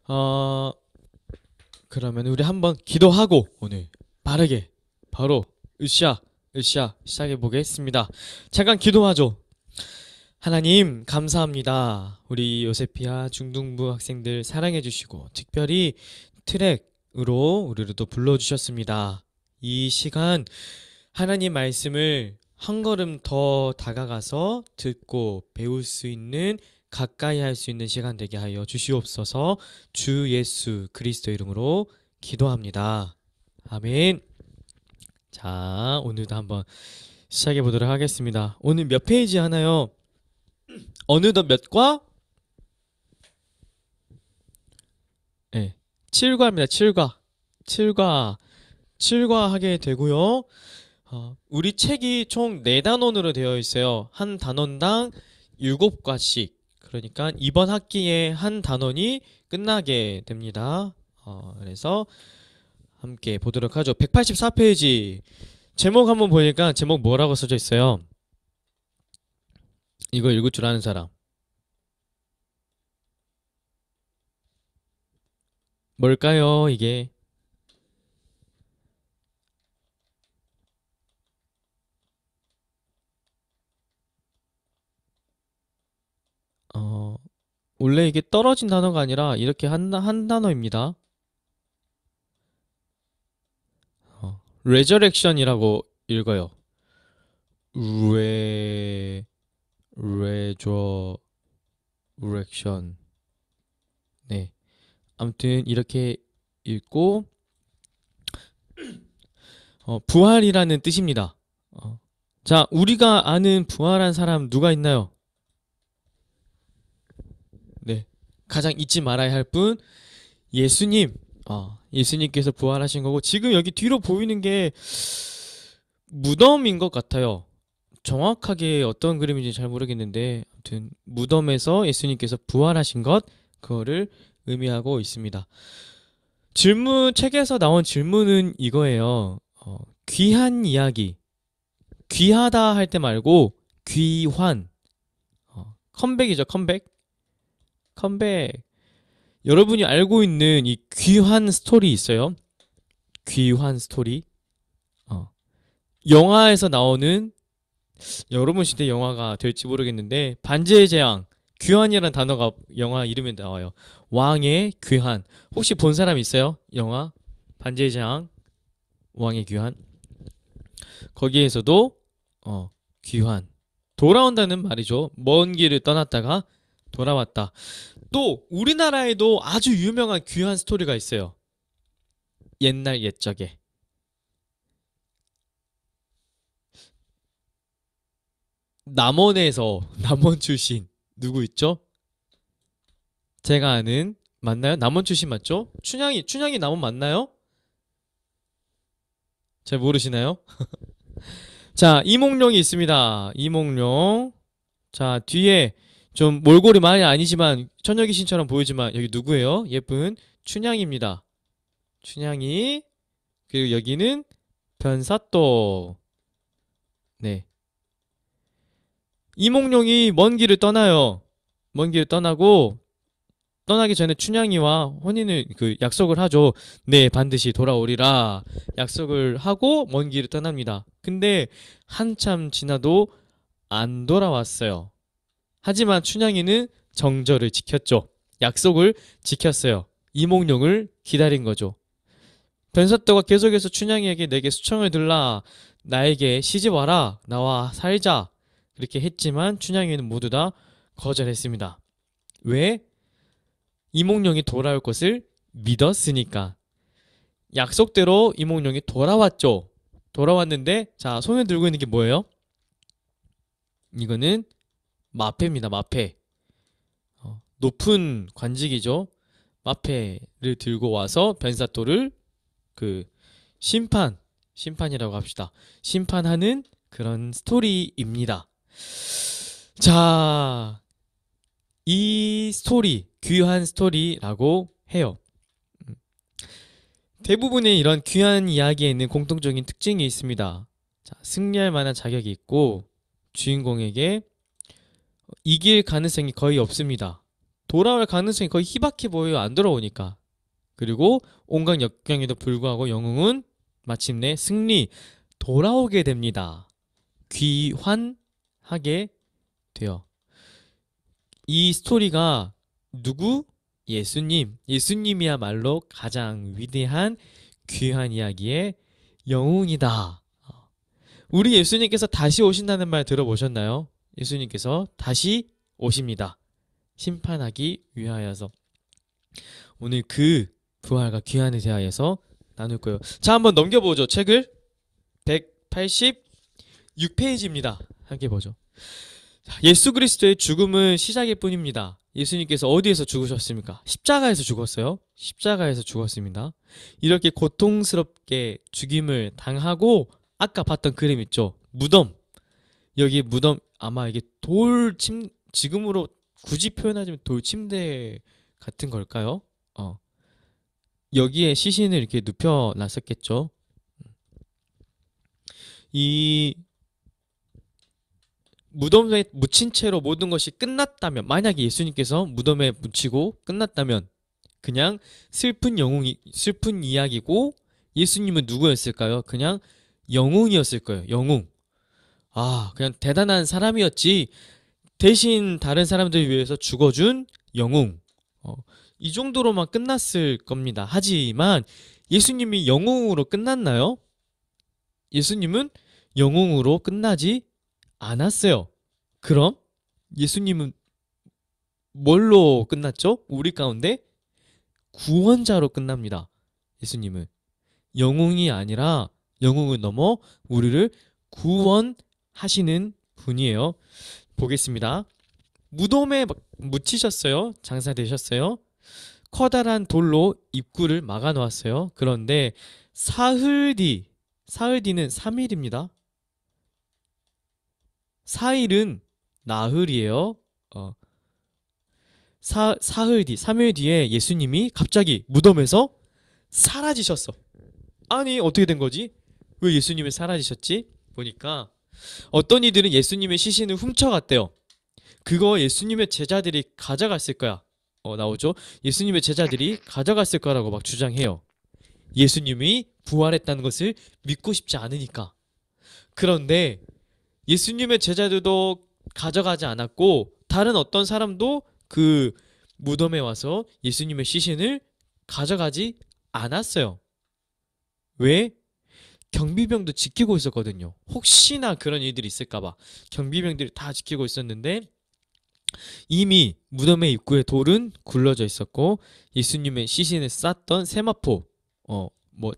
어, 그러면 우리 한번 기도하고 오늘 빠르게 바로 으쌰 시작해 보겠습니다. 잠깐 기도하죠. 하나님 감사합니다. 우리 요세피아 중등부 학생들 사랑해 주시고 특별히 트랙으로 우리를 또 불러주셨습니다. 이 시간 하나님 말씀을 한 걸음 더 다가가서 듣고 배울 수 있는 가까이 할 수 있는 시간 되게 하여 주시옵소서. 주 예수 그리스도 이름으로 기도합니다. 아멘. 자, 오늘도 한번 시작해 보도록 하겠습니다. 오늘 몇 페이지 하나요? 어느덧 몇 과? 네, 7과입니다. 7과. 7과. 7과 하게 되고요. 우리 책이 총 4단원으로 되어 있어요. 한 단원당 7과씩. 그러니까 이번 학기에 한 단원이 끝나게 됩니다. 그래서 함께 보도록 하죠. 184페이지. 제목 한번 보니까 제목 뭐라고 써져 있어요? 이거 읽을 줄 아는 사람. 뭘까요, 이게? 어, 원래 이게 떨어진 단어가 아니라 이렇게 한 단어입니다. 레저렉션이라고 읽어요. 레, 레저렉션. 네. 아무튼 이렇게 읽고, 부활이라는 뜻입니다. 자, 우리가 아는 부활한 사람 누가 있나요? 네. 가장 잊지 말아야 할 분, 예수님. 예수님께서 부활하신 거고, 지금 여기 뒤로 보이는 게 무덤인 것 같아요. 정확하게 어떤 그림인지 잘 모르겠는데, 아무튼 무덤에서 예수님께서 부활하신 것, 그거를 의미하고 있습니다. 책에서 나온 질문은 이거예요. 귀한 이야기. 귀하다 할 때 말고, 귀환. 컴백이죠, 컴백. 컴백. 여러분이 알고 있는 이 귀환 스토리 있어요? 귀환 스토리. 어. 영화에서 나오는 여러분 시대 영화가 될지 모르겠는데 반지의 제왕 귀환이라는 단어가 영화 이름에 나와요. 왕의 귀환. 혹시 본 사람 있어요? 영화 반지의 제왕 왕의 귀환. 거기에서도 귀환. 돌아온다는 말이죠. 먼 길을 떠났다가 돌아왔다. 또 우리나라에도 아주 유명한 귀환 스토리가 있어요. 옛날 옛적에. 남원에서 남원 출신 누구 있죠? 제가 아는 맞나요? 남원 출신 맞죠? 춘향이 남원 맞나요? 잘 모르시나요? 자, 이몽룡이 있습니다. 이몽룡. 자, 뒤에 좀 몰골이 많이 아니지만 처녀귀신처럼 보이지만 여기 누구예요? 예쁜 춘향입니다. 춘향이. 그리고 여기는 변사또. 네. 이몽룡이 먼 길을 떠나요. 먼 길을 떠나고 떠나기 전에 춘향이와 혼인을 약속을 하죠. 네, 반드시 돌아오리라 약속을 하고 먼 길을 떠납니다. 근데 한참 지나도 안 돌아왔어요. 하지만 춘향이는 정절을 지켰죠. 약속을 지켰어요. 이몽룡을 기다린 거죠. 변사또가 계속해서 춘향이에게 내게 수청을 들라 나에게 시집 와라 나와 살자 그렇게 했지만 춘향이는 모두 다 거절했습니다. 왜? 이몽룡이 돌아올 것을 믿었으니까. 약속대로 이몽룡이 돌아왔죠. 돌아왔는데 자 손에 들고 있는 게 뭐예요? 이거는 마패입니다. 마패. 높은 관직이죠. 마패를 들고 와서 변사또를 그 심판이라고 합시다. 심판하는 그런 스토리입니다. 자, 이 스토리, 귀한 스토리라고 해요. 대부분의 이런 귀한 이야기에 있는 공통적인 특징이 있습니다. 자, 승리할 만한 자격이 있고 주인공에게 이길 가능성이 거의 없습니다. 돌아올 가능성이 거의 희박해 보여요. 안 돌아오니까. 그리고 온갖 역경에도 불구하고 영웅은 마침내 승리, 돌아오게 됩니다. 귀환하게 돼요. 이 스토리가 누구? 예수님. 예수님이야말로 가장 위대한 귀한 이야기의 영웅이다. 우리 예수님께서 다시 오신다는 말 들어보셨나요? 예수님께서 다시 오십니다. 심판하기 위하여서. 오늘 그 부활과 귀환에 대하여서 나눌 거예요. 자, 한번 넘겨보죠. 책을 186페이지입니다. 함께 보죠. 예수 그리스도의 죽음은 시작일 뿐입니다. 예수님께서 어디에서 죽으셨습니까? 십자가에서 죽었어요. 십자가에서 죽었습니다. 이렇게 고통스럽게 죽임을 당하고 아까 봤던 그림 있죠? 무덤. 여기 무덤 아마 이게 지금으로 굳이 표현하자면 돌침대 같은 걸까요? 여기에 시신을 이렇게 눕혀놨었겠죠. 이 무덤에 묻힌 채로 모든 것이 끝났다면, 만약에 예수님께서 무덤에 묻히고 끝났다면 그냥 슬픈 이야기고, 예수님은 누구였을까요? 그냥 영웅이었을 거예요. 영웅. 그냥 대단한 사람이었지. 대신 다른 사람들을 위해서 죽어준 영웅. 이 정도로만 끝났을 겁니다. 하지만 예수님이 영웅으로 끝났나요? 예수님은 영웅으로 끝나지 않았어요. 그럼 예수님은 뭘로 끝났죠? 우리 가운데 구원자로 끝납니다. 예수님은 영웅이 아니라 영웅을 넘어 우리를 구원하시는 분이에요. 보겠습니다. 무덤에 묻히셨어요. 장사되셨어요. 커다란 돌로 입구를 막아 놓았어요. 그런데 사흘 뒤는 3일입니다. 사일은 나흘이에요. 사흘 뒤, 3일 뒤에 예수님이 갑자기 무덤에서 사라지셨어. 아니, 어떻게 된 거지? 왜 예수님이 사라지셨지? 보니까 어떤 이들은 예수님의 시신을 훔쳐갔대요. 그거 예수님의 제자들이 가져갔을 거야. 나오죠? 예수님의 제자들이 가져갔을 거라고 막 주장해요. 예수님이 부활했다는 것을 믿고 싶지 않으니까. 그런데 예수님의 제자들도 가져가지 않았고, 다른 어떤 사람도 그 무덤에 와서 예수님의 시신을 가져가지 않았어요. 왜? 경비병도 지키고 있었거든요. 혹시나 그런 일들이 있을까봐 경비병들이 다 지키고 있었는데, 이미 무덤의 입구에 돌은 굴러져 있었고, 예수님의 시신을 쌌던 세마포,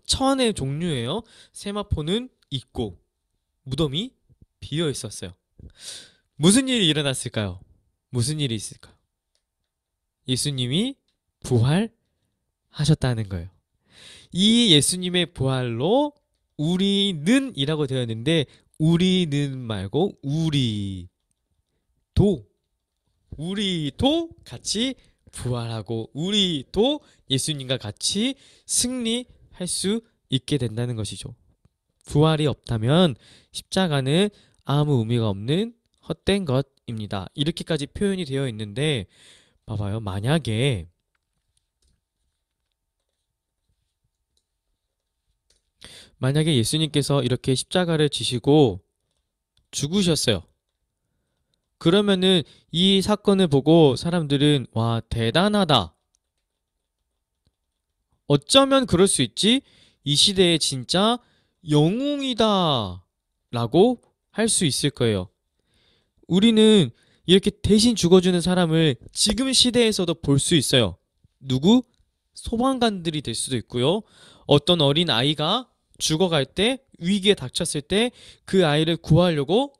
천의 종류예요. 세마포는 있고 무덤이 비어 있었어요. 무슨 일이 일어났을까요? 무슨 일이 있을까요? 예수님이 부활하셨다는 거예요. 이 예수님의 부활로 우리는 이라고 되어 있는데, 우리는 말고 우리도 같이 부활하고 우리도 예수님과 같이 승리할 수 있게 된다는 것이죠. 부활이 없다면 십자가는 아무 의미가 없는 헛된 것입니다. 이렇게까지 표현이 되어 있는데, 봐봐요. 만약에 예수님께서 이렇게 십자가를 지시고 죽으셨어요. 그러면은 이 사건을 보고 사람들은 와, 대단하다. 어쩌면 그럴 수 있지? 이 시대에 진짜 영웅이다 라고 할 수 있을 거예요. 우리는 이렇게 대신 죽어주는 사람을 지금 시대에서도 볼 수 있어요. 누구? 소방관들이 될 수도 있고요. 어떤 어린 아이가 죽어갈 때, 위기에 닥쳤을 때 그 아이를 구하려고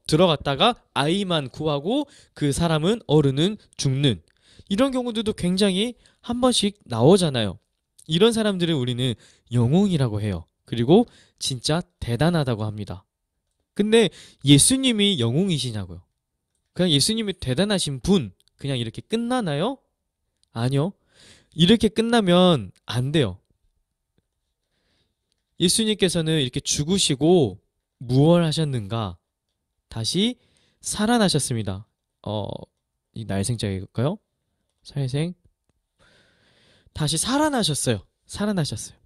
들어갔다가 아이만 구하고 그 사람은, 어른은 죽는, 이런 경우들도 굉장히 한 번씩 나오잖아요. 이런 사람들을 우리는 영웅이라고 해요. 그리고 진짜 대단하다고 합니다. 근데 예수님이 영웅이시냐고요? 그냥 예수님이 대단하신 분, 그냥 이렇게 끝나나요? 아니요. 이렇게 끝나면 안 돼요. 예수님께서는 이렇게 죽으시고 무엇을 하셨는가? 다시 살아나셨습니다. 이 날생자일까요? 살생. 다시 살아나셨어요. 살아나셨어요.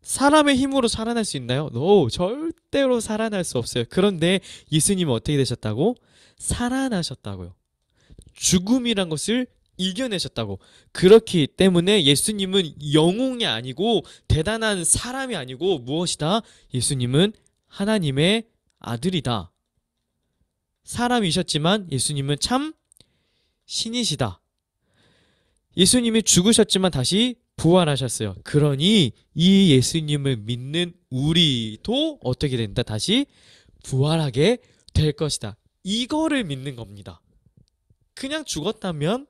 사람의 힘으로 살아날 수 있나요? No, 절대로 살아날 수 없어요. 그런데 예수님은 어떻게 되셨다고? 살아나셨다고요. 죽음이란 것을 이겨내셨다고. 그렇기 때문에 예수님은 영웅이 아니고 대단한 사람이 아니고 무엇이다? 예수님은 하나님의 아들이다. 사람이셨지만 예수님은 참 신이시다. 예수님이 죽으셨지만 다시 부활하셨어요. 그러니 이 예수님을 믿는 우리도 어떻게 된다? 다시 부활하게 될 것이다. 이거를 믿는 겁니다. 그냥 죽었다면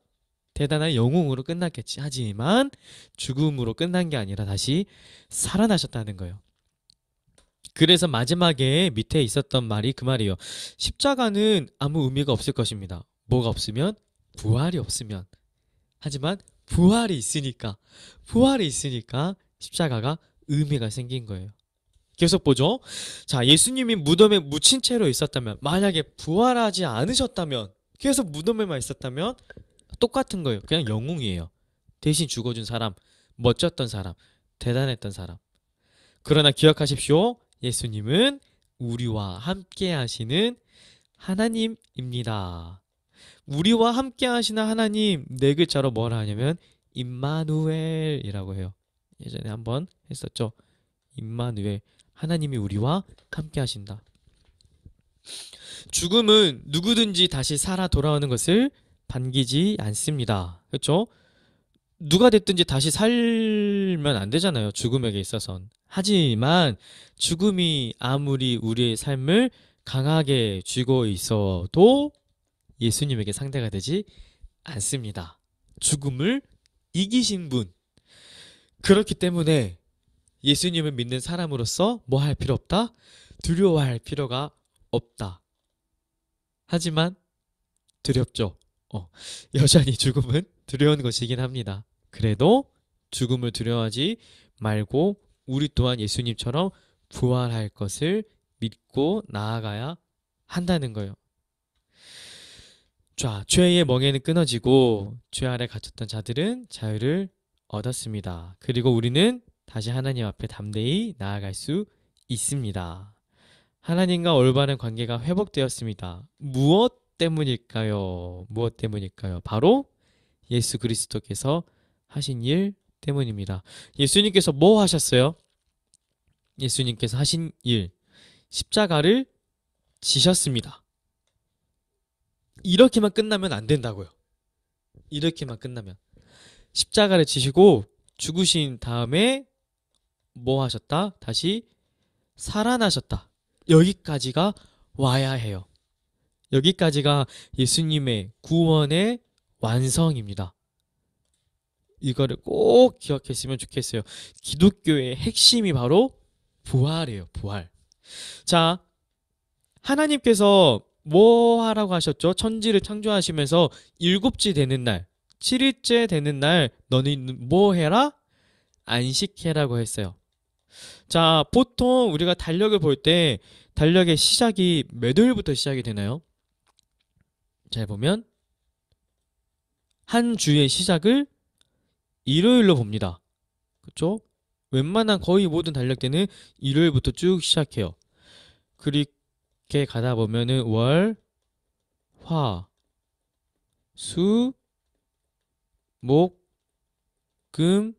대단한 영웅으로 끝났겠지. 하지만 죽음으로 끝난 게 아니라 다시 살아나셨다는 거예요. 그래서 마지막에 밑에 있었던 말이 그 말이에요. 십자가는 아무 의미가 없을 것입니다. 뭐가 없으면? 부활이 없으면. 하지만 부활이 있으니까 십자가가 의미가 생긴 거예요. 계속 보죠. 자, 예수님이 무덤에 묻힌 채로 있었다면, 만약에 부활하지 않으셨다면, 계속 무덤에만 있었다면 똑같은 거예요. 그냥 영웅이에요. 대신 죽어준 사람, 멋졌던 사람, 대단했던 사람. 그러나 기억하십시오. 예수님은 우리와 함께 하시는 하나님입니다. 우리와 함께 하시는 하나님, 네 글자로 뭐라 하냐면 임마누엘이라고 해요. 예전에 한번 했었죠. 임마누엘, 하나님이 우리와 함께 하신다. 죽음은 누구든지 다시 살아 돌아오는 것을 반기지 않습니다. 그렇죠? 누가 됐든지 다시 살면 안 되잖아요. 죽음에게 있어선. 하지만 죽음이 아무리 우리의 삶을 강하게 쥐고 있어도 예수님에게 상대가 되지 않습니다. 죽음을 이기신 분. 그렇기 때문에 예수님을 믿는 사람으로서 뭐 할 필요 없다? 두려워할 필요가 없다. 하지만 두렵죠. 여전히 죽음은 두려운 것이긴 합니다. 그래도 죽음을 두려워하지 말고 우리 또한 예수님처럼 부활할 것을 믿고 나아가야 한다는 거예요. 자, 죄의 멍에는 끊어지고 죄 아래 갇혔던 자들은 자유를 얻었습니다. 그리고 우리는 다시 하나님 앞에 담대히 나아갈 수 있습니다. 하나님과 올바른 관계가 회복되었습니다. 무엇 때문일까요? 무엇 때문일까요? 바로 예수 그리스도께서 하신 일 때문입니다. 예수님께서 뭐 하셨어요? 예수님께서 하신 일, 십자가를 지셨습니다. 이렇게만 끝나면 안 된다고요. 이렇게만 끝나면. 십자가를 지시고 죽으신 다음에 뭐 하셨다? 다시 살아나셨다. 여기까지가 와야 해요. 여기까지가 예수님의 구원의 완성입니다. 이거를 꼭 기억했으면 좋겠어요. 기독교의 핵심이 바로 부활이에요. 부활. 자, 하나님께서 뭐 하라고 하셨죠? 천지를 창조하시면서 일곱째 되는 날, 7일째 되는 날 너는 뭐 해라? 안식해라고 했어요. 자, 보통 우리가 달력을 볼 때 달력의 시작이 몇 월부터 시작이 되나요? 잘 보면 한 주의 시작을 일요일로 봅니다. 그렇죠? 웬만한 거의 모든 달력대는 일요일부터 쭉 시작해요. 그렇게 가다 보면은 월, 화, 수, 목, 금,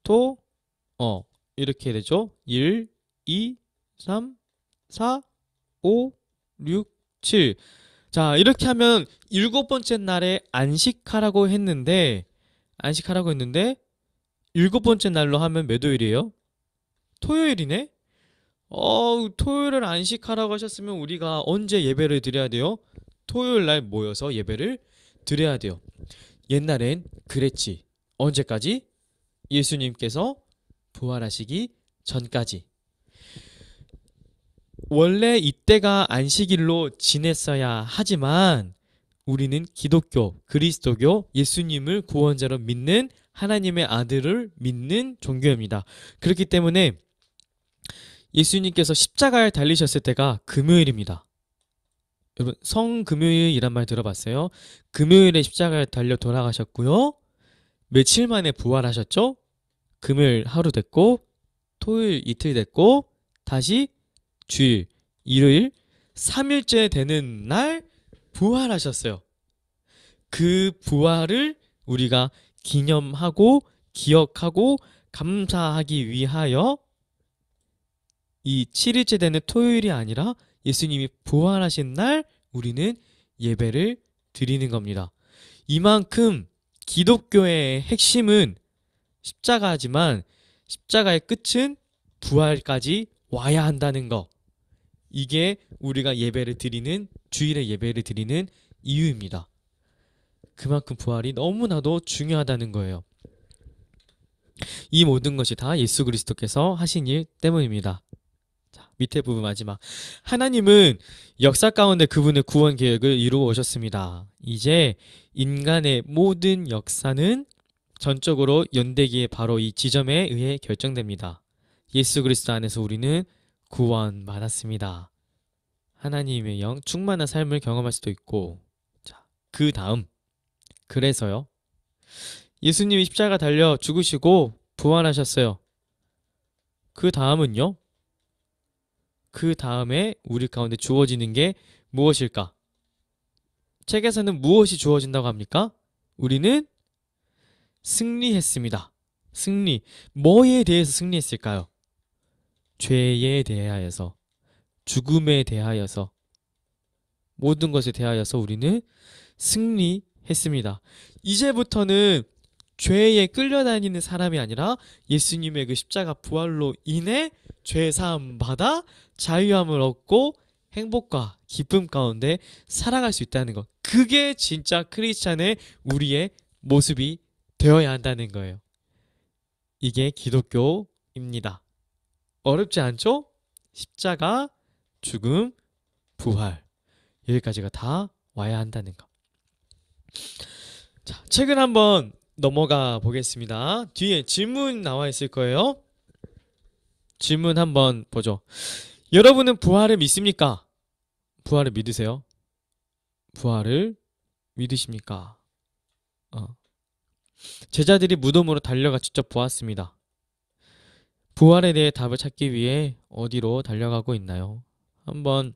토, 이렇게 되죠. 1, 2, 3, 4, 5, 6, 7. 자, 이렇게 하면 일곱 번째 날에 안식하라고 했는데 일곱 번째 날로 하면 몇 요일이에요? 토요일이네? 토요일을 안식하라고 하셨으면 우리가 언제 예배를 드려야 돼요? 토요일 날 모여서 예배를 드려야 돼요. 옛날엔 그랬지. 언제까지? 예수님께서 부활하시기 전까지. 원래 이때가 안식일로 지냈어야 하지만 우리는 기독교, 그리스도교, 예수님을 구원자로 믿는 하나님의 아들을 믿는 종교입니다. 그렇기 때문에 예수님께서 십자가에 달리셨을 때가 금요일입니다. 여러분, 성금요일이란 말 들어봤어요? 금요일에 십자가에 달려 돌아가셨고요. 며칠 만에 부활하셨죠? 금요일 하루 됐고, 토요일 이틀 됐고, 다시 주일, 일요일, 3일째 되는 날 부활하셨어요. 그 부활을 우리가 기념하고 기억하고 감사하기 위하여 이 7일째 되는 토요일이 아니라 예수님이 부활하신 날 우리는 예배를 드리는 겁니다. 이만큼 기독교의 핵심은 십자가지만 십자가의 끝은 부활까지 와야 한다는 거. 이게 우리가 예배를 드리는, 주일에 예배를 드리는 이유입니다. 그만큼 부활이 너무나도 중요하다는 거예요. 이 모든 것이 다 예수 그리스도께서 하신 일 때문입니다. 자, 밑에 부분 마지막. 하나님은 역사 가운데 그분의 구원 계획을 이루어 오셨습니다. 이제 인간의 모든 역사는 전적으로 연대기의 바로 이 지점에 의해 결정됩니다. 예수 그리스도 안에서 우리는 구원받았습니다. 하나님의 영 충만한 삶을 경험할 수도 있고, 자, 그 다음, 그래서요, 예수님이 십자가 달려 죽으시고 부활하셨어요. 그 다음은요, 그 다음에 우리 가운데 주어지는 게 무엇일까? 책에서는 무엇이 주어진다고 합니까? 우리는 승리했습니다. 승리. 뭐에 대해서 승리했을까요? 죄에 대하여서, 죽음에 대하여서, 모든 것에 대하여서 우리는 승리했습니다. 이제부터는 죄에 끌려다니는 사람이 아니라 예수님의 그 십자가 부활로 인해 죄 사함 받아 자유함을 얻고 행복과 기쁨 가운데 살아갈 수 있다는 것. 그게 진짜 크리스찬의 우리의 모습이 되어야 한다는 거예요. 이게 기독교입니다. 어렵지 않죠? 십자가, 죽음, 부활. 여기까지가 다 와야 한다는 것. 자, 책을 한번 넘어가 보겠습니다. 뒤에 질문 나와 있을 거예요. 질문 한번 보죠. 여러분은 부활을 믿습니까? 부활을 믿으세요? 부활을 믿으십니까? 제자들이 무덤으로 달려가 직접 보았습니다. 부활에 대해 답을 찾기 위해 어디로 달려가고 있나요? 한번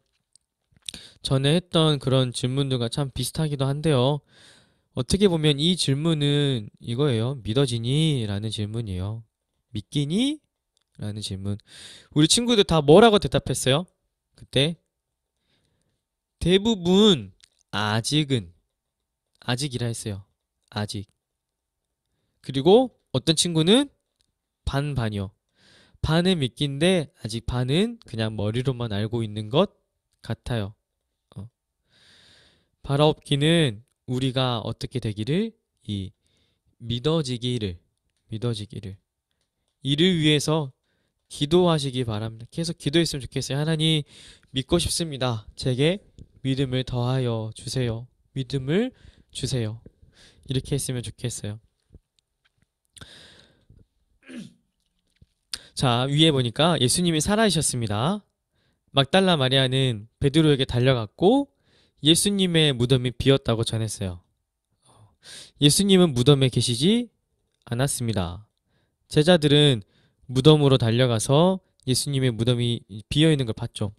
전에 했던 그런 질문들과 참 비슷하기도 한데요. 어떻게 보면 이 질문은 이거예요. 믿어지니? 라는 질문이에요. 믿기니? 라는 질문. 우리 친구들 다 뭐라고 대답했어요? 그때 대부분 아직은, 아직이라 했어요. 아직. 그리고 어떤 친구는 반반이요. 반은 믿긴데 아직 반은 그냥 머리로만 알고 있는 것 같아요. 바라옵기는 우리가 어떻게 되기를, 이 믿어지기를 이를 위해서 기도하시기 바랍니다. 계속 기도했으면 좋겠어요. 하나님, 믿고 싶습니다. 제게 믿음을 더하여 주세요. 믿음을 주세요. 이렇게 했으면 좋겠어요. 자, 위에 보니까 예수님이 살아계셨습니다. 막달라 마리아는 베드로에게 달려갔고 예수님의 무덤이 비었다고 전했어요. 예수님은 무덤에 계시지 않았습니다. 제자들은 무덤으로 달려가서 예수님의 무덤이 비어 있는 걸 봤죠.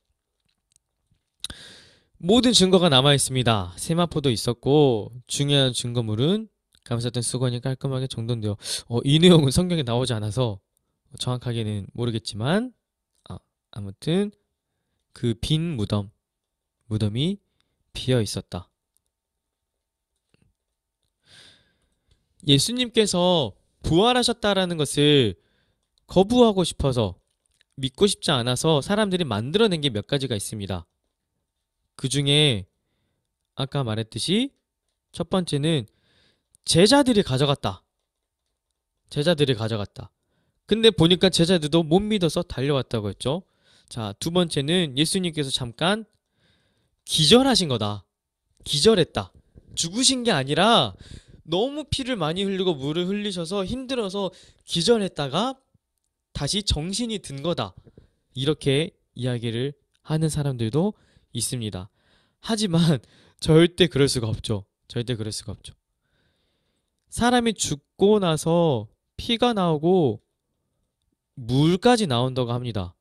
모든 증거가 남아 있습니다. 세마포도 있었고 중요한 증거물은 감쌌던 수건이 깔끔하게 정돈되어, 이 내용은 성경에 나오지 않아서 정확하게는 모르겠지만, 아무튼 그 빈 무덤이 비어 있었다. 예수님께서 부활하셨다라는 것을 거부하고 싶어서, 믿고 싶지 않아서 사람들이 만들어낸 게 몇 가지가 있습니다. 그 중에 아까 말했듯이 첫 번째는 제자들이 가져갔다. 근데 보니까 제자들도 못 믿어서 달려왔다고 했죠. 자, 두 번째는 예수님께서 잠깐 기절하신 거다. 기절했다. 죽으신 게 아니라 너무 피를 많이 흘리고 물을 흘리셔서 힘들어서 기절했다가 다시 정신이 든 거다. 이렇게 이야기를 하는 사람들도 있습니다. 하지만 절대 그럴 수가 없죠. 절대 그럴 수가 없죠. 사람이 죽고 나서 피가 나오고 물까지 나온다고 합니다.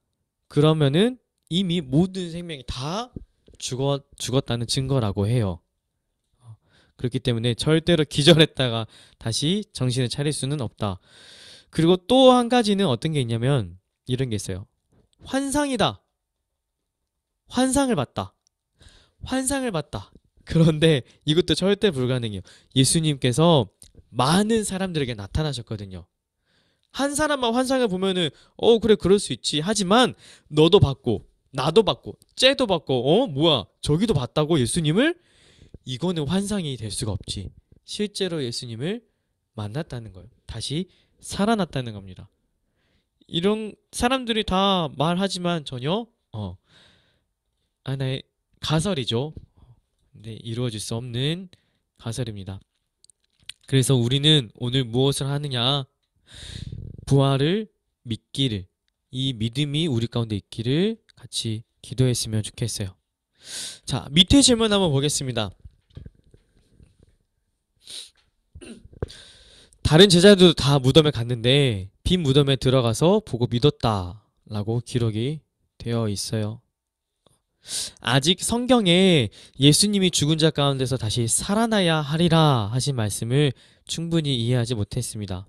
그러면은 이미 모든 생명이 다 죽었다는 증거라고 해요. 그렇기 때문에 절대로 기절했다가 다시 정신을 차릴 수는 없다. 그리고 또 한 가지는 어떤 게 있냐면 이런 게 있어요. 환상이다. 환상을 봤다. 환상을 봤다. 그런데 이것도 절대 불가능해요. 예수님께서 많은 사람들에게 나타나셨거든요. 한 사람만 환상을 보면은 그래 그럴 수 있지. 하지만 너도 봤고 나도 봤고 쟤도 봤고 뭐야 저기도 봤다고 예수님을? 이거는 환상이 될 수가 없지. 실제로 예수님을 만났다는 거예요. 다시 살아났다는 겁니다. 이런 사람들이 다 말하지만 전혀 하나의 가설이죠. 네, 이루어질 수 없는 가설입니다. 그래서 우리는 오늘 무엇을 하느냐? 부활을 믿기를, 이 믿음이 우리 가운데 있기를 같이 기도했으면 좋겠어요. 자, 밑에 질문 한번 보겠습니다. 다른 제자들도 다 무덤에 갔는데 빈 무덤에 들어가서 보고 믿었다 라고 기록이 되어 있어요. 아직 성경에 예수님이 죽은 자 가운데서 다시 살아나야 하리라 하신 말씀을 충분히 이해하지 못했습니다.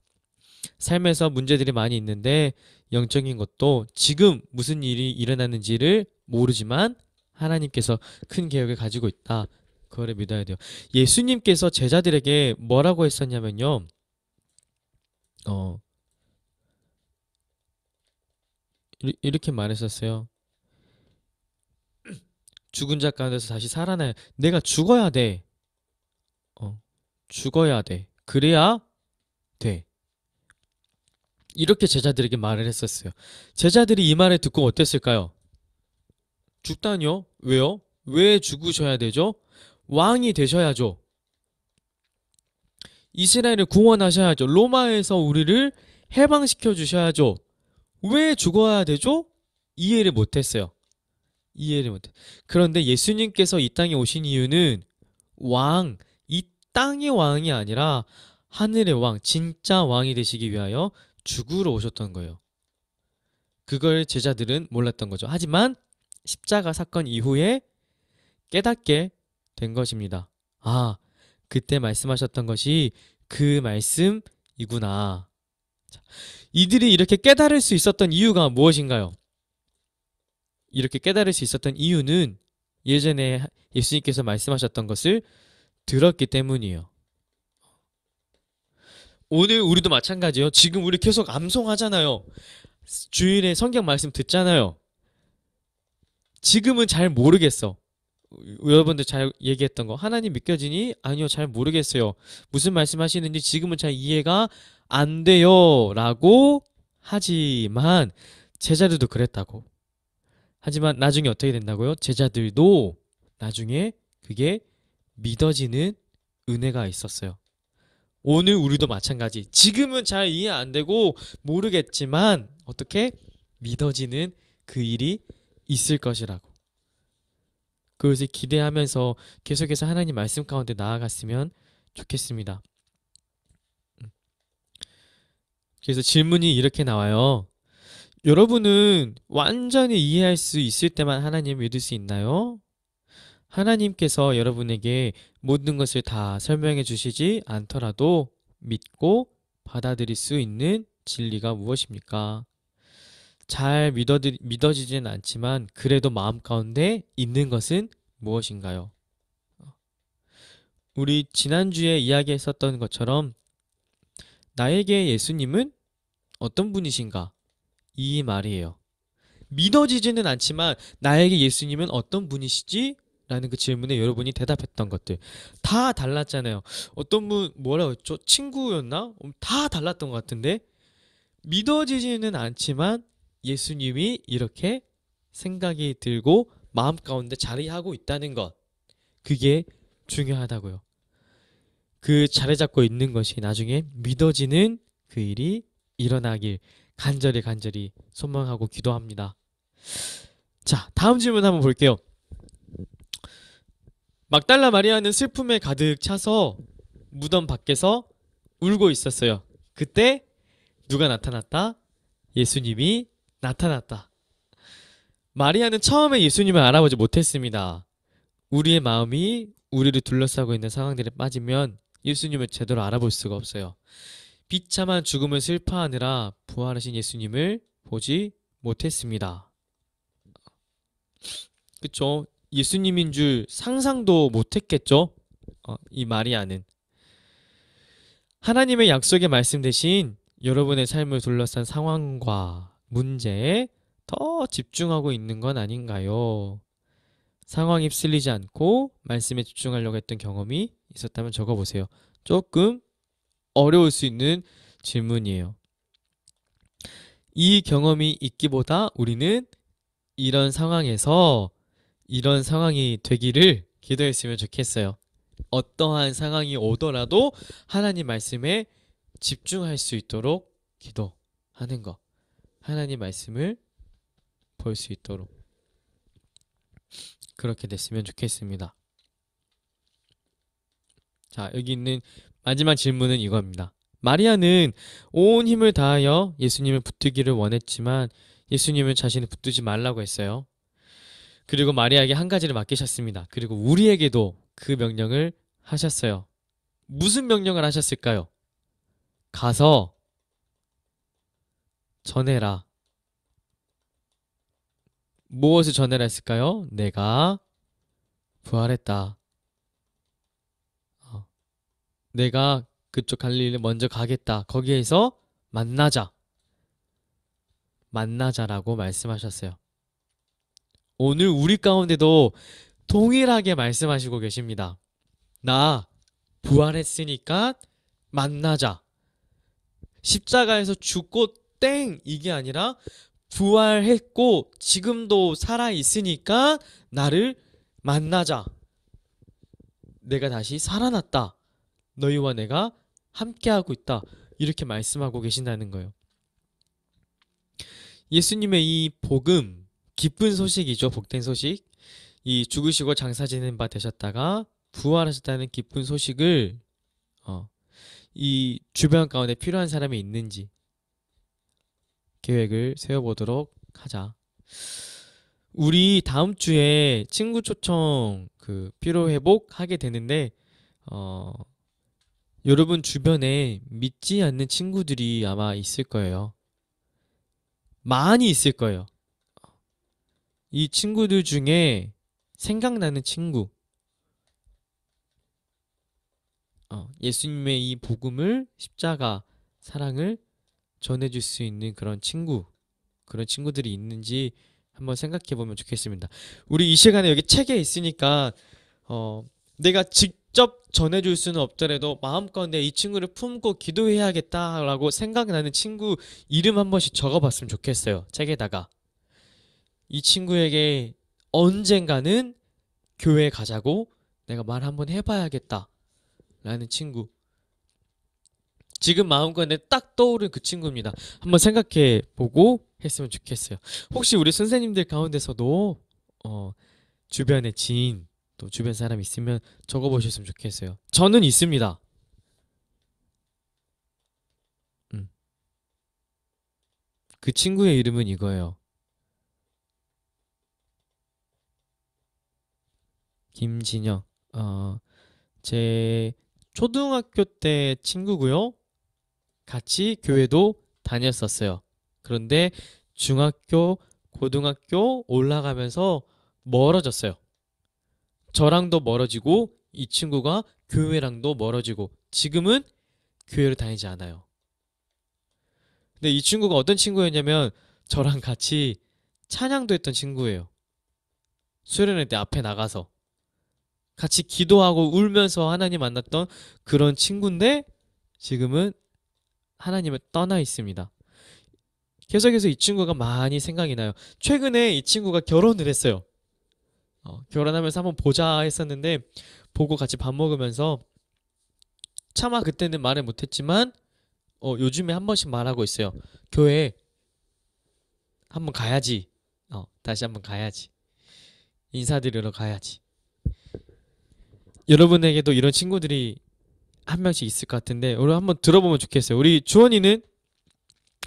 삶에서 문제들이 많이 있는데 영적인 것도 지금 무슨 일이 일어나는지를 모르지만 하나님께서 큰 계획을 가지고 있다. 그거를 믿어야 돼요. 예수님께서 제자들에게 뭐라고 했었냐면요. 이렇게 말했었어요. 죽은 자 가운데서 다시 살아나야 내가 죽어야 돼. 죽어야 돼. 그래야 돼. 이렇게 제자들에게 말을 했었어요. 제자들이 이 말을 듣고 어땠을까요? 죽다니요? 왜요? 왜 죽으셔야 되죠? 왕이 되셔야죠. 이스라엘을 구원하셔야죠. 로마에서 우리를 해방시켜 주셔야죠. 왜 죽어야 되죠? 이해를 못했어요. 이해를 못해. 그런데 예수님께서 이 땅에 오신 이유는 이 땅의 왕이 아니라 하늘의 왕, 진짜 왕이 되시기 위하여 죽으러 오셨던 거예요. 그걸 제자들은 몰랐던 거죠. 하지만 십자가 사건 이후에 깨닫게 된 것입니다. 아, 그때 말씀하셨던 것이 그 말씀이구나. 자, 이들이 이렇게 깨달을 수 있었던 이유가 무엇인가요? 이렇게 깨달을 수 있었던 이유는 예전에 예수님께서 말씀하셨던 것을 들었기 때문이에요. 오늘 우리도 마찬가지예요. 지금 우리 계속 암송하잖아요. 주일에 성경 말씀 듣잖아요. 지금은 잘 모르겠어. 여러분들 잘 얘기했던 거 하나님 믿겨지니? 아니요, 잘 모르겠어요. 무슨 말씀하시는지 지금은 잘 이해가 안 돼요 라고 하지만 제자들도 그랬다고. 하지만 나중에 어떻게 된다고요? 제자들도 나중에 그게 믿어지는 은혜가 있었어요. 오늘 우리도 마찬가지. 지금은 잘 이해 안 되고 모르겠지만 어떻게 믿어지는 그 일이 있을 것이라고. 그것을 기대하면서 계속해서 하나님 말씀 가운데 나아갔으면 좋겠습니다. 그래서 질문이 이렇게 나와요. 여러분은 완전히 이해할 수 있을 때만 하나님 믿을 수 있나요? 하나님께서 여러분에게 모든 것을 다 설명해 주시지 않더라도 믿고 받아들일 수 있는 진리가 무엇입니까? 잘 믿어지지는 않지만 그래도 마음 가운데 있는 것은 무엇인가요? 우리 지난주에 이야기했었던 것처럼 나에게 예수님은 어떤 분이신가? 이 말이에요. 믿어지지는 않지만 나에게 예수님은 어떤 분이시지? 라는 그 질문에 여러분이 대답했던 것들 다 달랐잖아요. 어떤 분 뭐라고 했죠? 친구였나? 다 달랐던 것 같은데 믿어지지는 않지만 예수님이 이렇게 생각이 들고 마음 가운데 자리하고 있다는 것, 그게 중요하다고요. 그 자리 잡고 있는 것이 나중에 믿어지는 그 일이 일어나길 간절히 소망하고 기도합니다. 자, 다음 질문 한번 볼게요. 막달라 마리아는 슬픔에 가득 차서 무덤 밖에서 울고 있었어요. 그때 누가 나타났다? 예수님이 나타났다. 마리아는 처음에 예수님을 알아보지 못했습니다. 우리의 마음이 우리를 둘러싸고 있는 상황들에 빠지면 예수님을 제대로 알아볼 수가 없어요. 비참한 죽음을 슬퍼하느라 부활하신 예수님을 보지 못했습니다. 그쵸? 예수님인 줄 상상도 못했겠죠? 이 마리아는. 하나님의 약속의 말씀 대신 여러분의 삶을 둘러싼 상황과 문제에 더 집중하고 있는 건 아닌가요? 상황에 휩쓸리지 않고 말씀에 집중하려고 했던 경험이 있었다면 적어보세요. 조금 어려울 수 있는 질문이에요. 이 경험이 있기보다 우리는 이런 상황에서 이런 상황이 되기를 기도했으면 좋겠어요. 어떠한 상황이 오더라도 하나님 말씀에 집중할 수 있도록 기도하는 것. 하나님 말씀을 볼 수 있도록 그렇게 됐으면 좋겠습니다. 자, 여기 있는 마지막 질문은 이겁니다. 마리아는 온 힘을 다하여 예수님을 붙들기를 원했지만 예수님은 자신을 붙들지 말라고 했어요. 그리고 마리아에게 한 가지를 맡기셨습니다. 그리고 우리에게도 그 명령을 하셨어요. 무슨 명령을 하셨을까요? 가서 전해라. 무엇을 전해라 했을까요? 내가 부활했다. 내가 그쪽 갈릴리를 먼저 가겠다. 거기에서 만나자. 만나자라고 말씀하셨어요. 오늘 우리 가운데도 동일하게 말씀하시고 계십니다. 나 부활했으니까 만나자. 십자가에서 죽고 땡! 이게 아니라 부활했고 지금도 살아있으니까 나를 만나자. 내가 다시 살아났다. 너희와 내가 함께하고 있다. 이렇게 말씀하고 계신다는 거예요. 예수님의 이 복음, 기쁜 소식이죠. 복된 소식. 이 죽으시고 장사 지낸 바 되셨다가 부활하셨다는 기쁜 소식을 이 주변 가운데 필요한 사람이 있는지 계획을 세워보도록 하자. 우리 다음 주에 친구 초청 피로회복 하게 되는데 여러분 주변에 믿지 않는 친구들이 아마 있을 거예요. 많이 있을 거예요. 이 친구들 중에 생각나는 친구, 예수님의 이 복음을, 십자가, 사랑을 전해줄 수 있는 그런 친구들이 있는지 한번 생각해 보면 좋겠습니다. 우리 이 시간에 여기 책에 있으니까 내가 직접 전해줄 수는 없더라도 마음가운데 이 친구를 품고 기도해야겠다라고 생각나는 친구 이름 한 번씩 적어봤으면 좋겠어요. 책에다가. 이 친구에게 언젠가는 교회 가자고 내가 말 한번 해봐야겠다 라는 친구. 지금 마음가운데 딱 떠오른 그 친구입니다. 한번 생각해 보고 했으면 좋겠어요. 혹시 우리 선생님들 가운데서도 주변에 지인 또 주변 사람 있으면 적어보셨으면 좋겠어요. 저는 있습니다. 그 친구의 이름은 이거예요. 김진영. 제 초등학교 때 친구고요. 같이 교회도 다녔었어요. 그런데 중학교, 고등학교 올라가면서 멀어졌어요. 저랑도 멀어지고 이 친구가 교회랑도 멀어지고 지금은 교회를 다니지 않아요. 근데 이 친구가 어떤 친구였냐면 저랑 같이 찬양도 했던 친구예요. 수련회 때 앞에 나가서 같이 기도하고 울면서 하나님 만났던 그런 친구인데 지금은 하나님을 떠나 있습니다. 계속해서 이 친구가 많이 생각이 나요. 최근에 이 친구가 결혼을 했어요. 결혼하면서 한번 보자 했었는데 보고 같이 밥 먹으면서 차마 그때는 말을 못했지만 요즘에 한 번씩 말하고 있어요. 교회 한번 가야지. 다시 한번 가야지. 인사드리러 가야지. 여러분에게도 이런 친구들이 한 명씩 있을 것 같은데 우리 한번 들어보면 좋겠어요. 우리 주원이는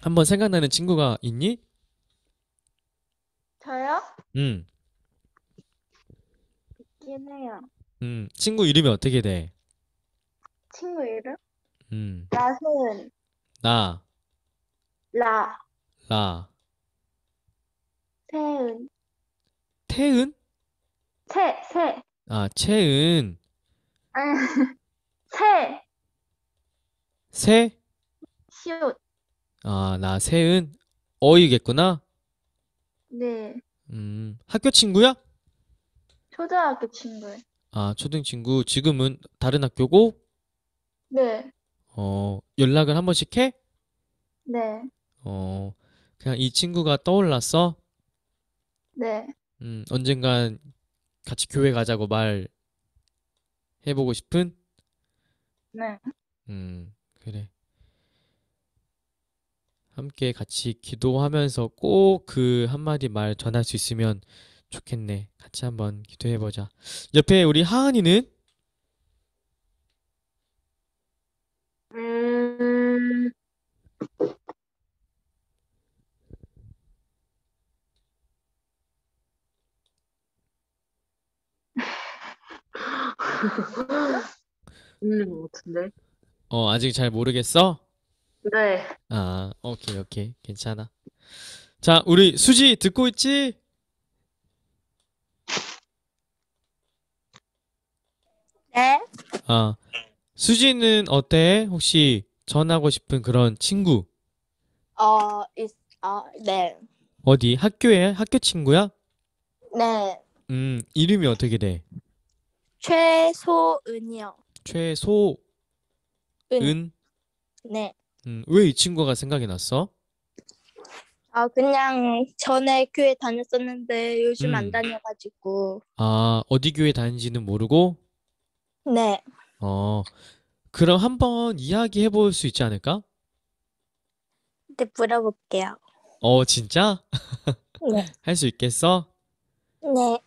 한번 생각나는 친구가 있니? 저요? 음, 있긴 해요. 친구 이름이 어떻게 돼? 친구 이름? 음, 라세은. 나, 라. 라, 세은. 태은? 세. 아, 채은, 아니, 세. 새? 시옷. 아, 나 세은, 어이겠구나. 네. 학교 친구야? 초등학교 친구예요. 아, 초등 친구. 지금은 다른 학교고, 네. 연락을 한 번씩 해? 네. 어, 그냥 이 친구가 떠올랐어? 네. 언젠간 같이 교회 가자고 말해보고 싶은? 네. 그래. 함께 같이 기도하면서 꼭 그 한마디 말 전할 수 있으면 좋겠네. 같이 한번 기도해보자. 옆에 우리 하은이는? 음, 있는 것 같은데. 아직 잘 모르겠어? 네. 아, 오케이, 오케이. 괜찮아. 자, 우리 수지 듣고 있지? 네. 아, 수지는 어때? 혹시 전하고 싶은 그런 친구? 네. 어디? 학교에? 학교 친구야? 네. 이름이 어떻게 돼? 최소은이요. 최소은? 은. 네. 왜 이 친구가 생각이 났어? 그냥 전에 교회 다녔었는데 요즘 안 음, 다녀가지고. 아, 어디 교회 다니는지는 모르고? 네. 어, 그럼 한번 이야기해 볼 수 있지 않을까? 네, 물어볼게요. 진짜? 네. 할 수 있겠어? 네.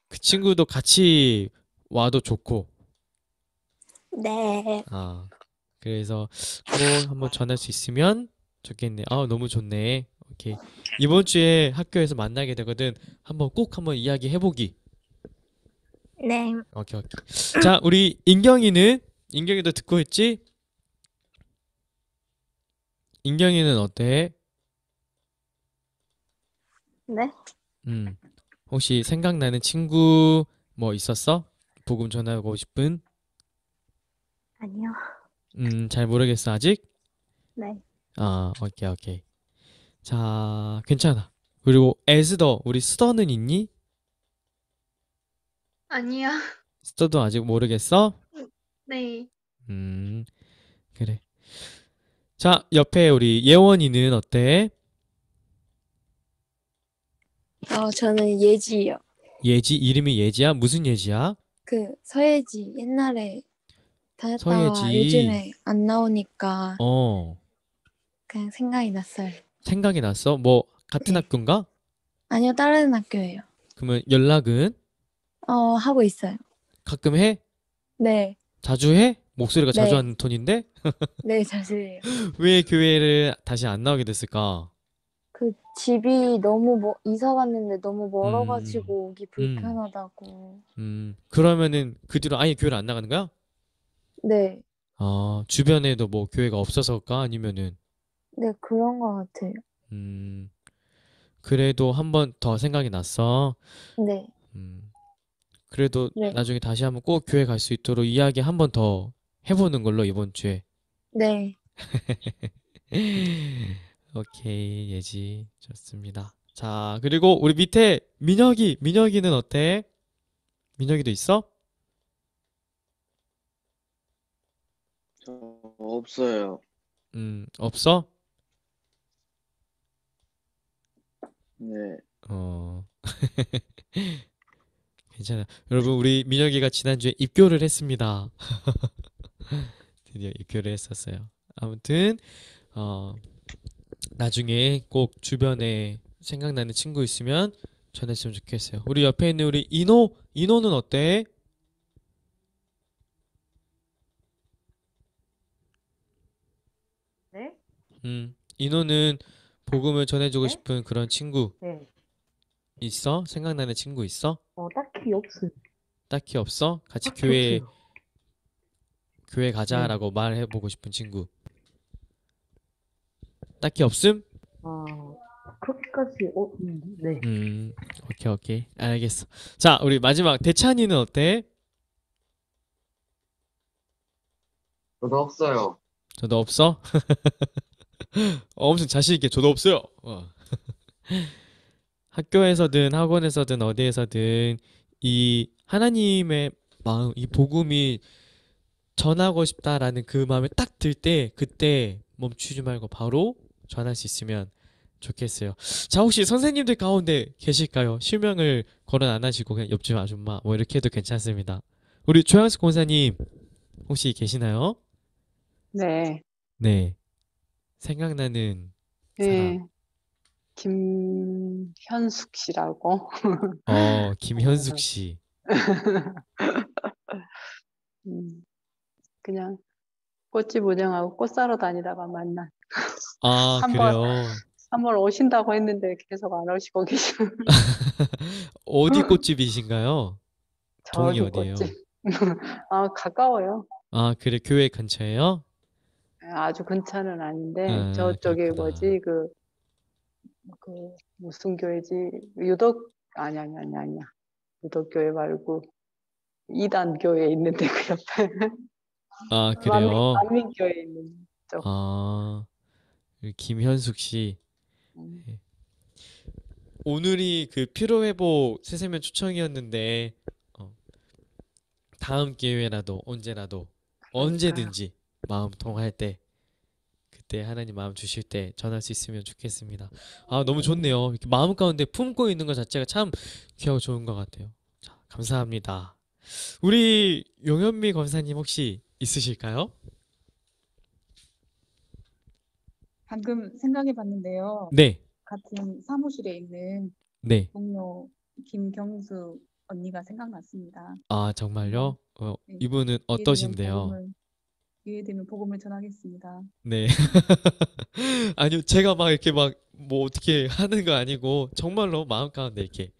그 친구도 같이 와도 좋고, 네. 아, 그래서 꼭 한번 전할 수 있으면 좋겠네. 아, 너무 좋네. 오케이. 이번 주에 학교에서 만나게 되거든. 한번 이야기 해보기. 네. 오케이, 오케이. 자, 우리 인경이도 듣고 있지? 인경이는 어때? 네. 음, 혹시 생각나는 친구 뭐 있었어? 복음 전하고 싶은? 아니요. 잘 모르겠어, 아직? 네. 아, 오케이, 오케이. 자, 괜찮아. 그리고 에스더, 우리 스더는 있니? 아니요. 스더도 아직 모르겠어? 네. 음, 그래. 자, 옆에 우리 예원이는 어때? 저는 예지요. 예지, 이름이 예지야? 무슨 예지야? 서예지 옛날에 다녔다가 서예지. 요즘에 안 나오니까 어, 그냥 생각이 났어요. 생각이 났어? 뭐, 같은 네. 학교인가? 아니요, 다른 학교예요. 그러면 연락은 하고 있어요. 가끔 해? 네. 자주 해? 목소리가 자주 네. 하는 톤인데? 네, 자세해요. 왜 교회를 다시 안 나오게 됐을까? 집이 너무 이사 갔는데 너무 음, 멀어가지고 오기 음, 불편하다고. 그러면은 그 뒤로 아예 교회를 안 나가는 거야? 네. 아, 주변에도 뭐 교회가 없어서일까? 아니면은, 네, 그런 것 같아요. 음, 그래도 한 번 더 생각이 났어. 네. 음, 그래도 네. 나중에 다시 한번 꼭 교회 갈 수 있도록 이야기 한 번 더 해보는 걸로 이번 주에. 네. 오케이, 예지. 좋습니다. 자, 그리고 우리 밑에 민혁이는 어때? 민혁이도 있어? 저 없어요. 없어? 네. 어, 괜찮아. 여러분, 우리 민혁이가 지난주에 입교를 했습니다. 드디어 입교를 했었어요. 아무튼, 어, 나중에 꼭 주변에 생각나는 친구 있으면 전했으면 좋겠어요. 우리 옆에 있는 우리 이노는 어때? 인호는 복음을 전해주고 네? 싶은 그런 친구 네. 있어? 생각나는 친구 있어? 딱히 없어요. 딱히 없어? 같이 딱히 교회 없어요. 네. 가자라고 말해보고 싶은 친구 딱히 없음? 아, 그렇게까지, 네. 오케이, 오케이. 알겠어. 자, 우리 마지막 대찬이는 어때? 저도 없어요. 저도 없어? 엄청 자신 있게 저도 없어요. 학교에서든 학원에서든 어디에서든 이 하나님의 마음, 이 복음이 전하고 싶다라는 그 마음이 딱 들 때 그때 멈추지 말고 바로 전할 수 있으면 좋겠어요. 자, 혹시 선생님들 가운데 계실까요? 실명을 거론 안 하시고 그냥 옆집 아줌마 뭐 이렇게 해도 괜찮습니다. 우리 조양숙 권사님 혹시 계시나요? 네, 네. 생각나는 예, 사람. 김현숙 씨라고. 김현숙 씨. 그냥 꽃집 운영하고 꽃 사러 다니다가 만난. 아, 한 번, 그래요. 한 번 오신다고 했는데 계속 안 오시고 계시고. 어디 꽃집이신가요? 동이 저기 어디예요? 꽃집. 가까워요. 아, 그래, 교회 근처에요? 아주 근처는 아닌데, 아, 저쪽에 그렇구나. 뭐지, 무슨 교회지? 유독, 아니야. 유독 교회 말고, 이단 교회에 있는데, 그 옆에. 아, 그래요? 만민교회에 있는 쪽. 아, 김현숙 씨. 음. 예. 오늘이 그 피로회복 새세면 초청이었는데, 어, 다음 기회라도 언제라도 그러니까요. 언제든지 마음 통할 때 그때 하나님 마음 주실 때 전할 수 있으면 좋겠습니다. 아, 너무 좋네요. 이렇게 마음 가운데 품고 있는 것 자체가 참 귀하고 좋은 것 같아요. 자, 감사합니다. 우리 용현미 권사님 혹시 있으실까요? 방금 생각해 봤는데요. 네, 같은 사무실에 있는 네. 동료 김경수 언니가 생각났습니다. 아, 정말요? 네, 이분은 어떠신데요? 기회 되면 복음을 전하겠습니다. 네. 아니요, 제가 막 이렇게 막 뭐 어떻게 하는 거 아니고 정말로 마음 가운데 이렇게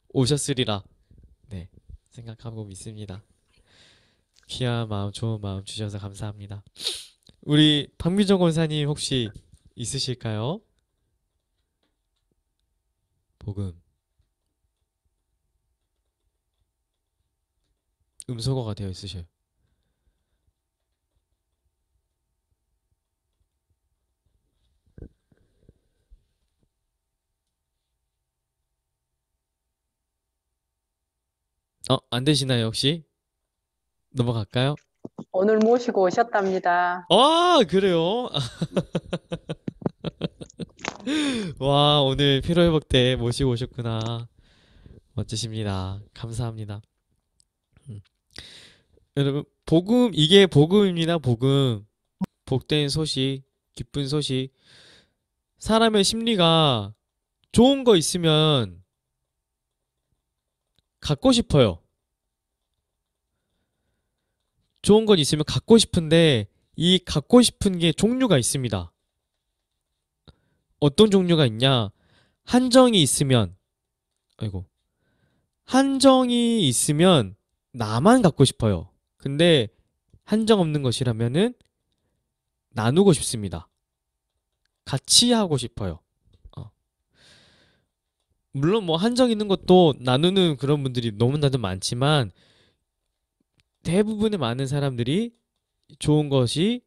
오셨으리라 네, 생각하고 믿습니다. 귀한 마음, 좋은 마음 주셔서 감사합니다. 우리 박미정 권사님 혹시 있으실까요? 복음. 음소거가 되어 있으셔요. 안 되시나요, 혹시? 넘어갈까요? 오늘 모시고 오셨답니다. 그래요? 와, 오늘 피로회복 때 모시고 오셨구나. 멋지십니다. 감사합니다. 음. 여러분, 복음, 이게 복음입니다, 복음. 복된 소식, 기쁜 소식. 사람의 심리가 좋은 거 있으면 갖고 싶어요. 좋은 건 있으면 갖고 싶은데, 이 갖고 싶은 게 종류가 있습니다. 어떤 종류가 있냐? 한정이 있으면, 아이고, 한정이 있으면 나만 갖고 싶어요. 근데 한정 없는 것이라면은 나누고 싶습니다. 같이 하고 싶어요. 어. 물론 뭐 한정 있는 것도 나누는 그런 분들이 너무나도 많지만 대부분의 많은 사람들이 좋은 것이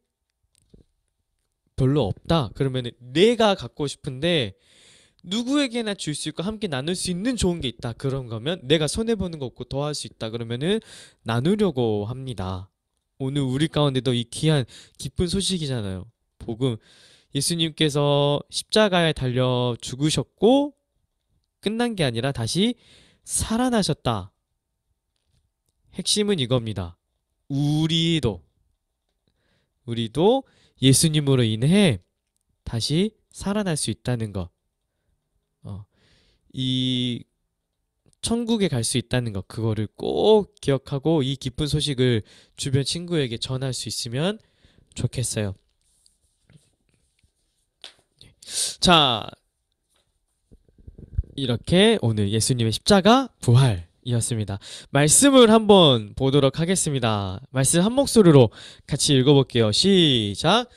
별로 없다. 그러면은 내가 갖고 싶은데 누구에게나 줄 수 있고 함께 나눌 수 있는 좋은 게 있다. 그런 거면 내가 손해보는 거 없고 더 할 수 있다. 그러면은 나누려고 합니다. 오늘 우리 가운데도 이 귀한 기쁜 소식이잖아요. 복음. 예수님께서 십자가에 달려 죽으셨고 끝난 게 아니라 다시 살아나셨다. 핵심은 이겁니다. 우리도 예수님으로 인해 다시 살아날 수 있다는 것. 이 천국에 갈 수 있다는 것. 그거를 꼭 기억하고 이 기쁜 소식을 주변 친구에게 전할 수 있으면 좋겠어요. 자, 이렇게 오늘 예수님의 십자가 부활이었습니다. 말씀을 한번 보도록 하겠습니다. 말씀 한 목소리로 같이 읽어볼게요. 시작.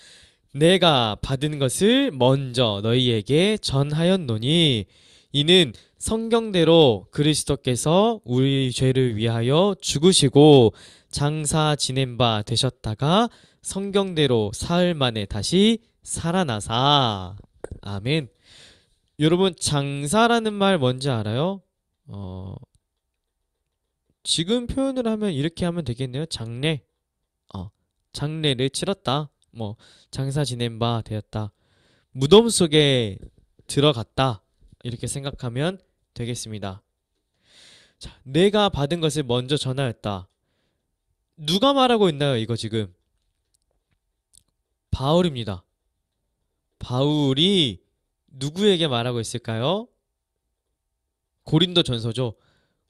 내가 받은 것을 먼저 너희에게 전하였노니 이는 성경대로 그리스도께서 우리 죄를 위하여 죽으시고 장사 지낸 바 되셨다가 성경대로 사흘 만에 다시 살아나사. 아멘. 여러분, 장사라는 말 뭔지 알아요? 지금 표현을 하면 이렇게 하면 되겠네요. 장례. 장례를 치렀다. 뭐 장사 지낸 바 되었다. 무덤 속에 들어갔다. 이렇게 생각하면 되겠습니다. 자, 내가 받은 것을 먼저 전하였다. 누가 말하고 있나요? 이거 지금 바울입니다. 바울이 누구에게 말하고 있을까요? 고린도 전서죠.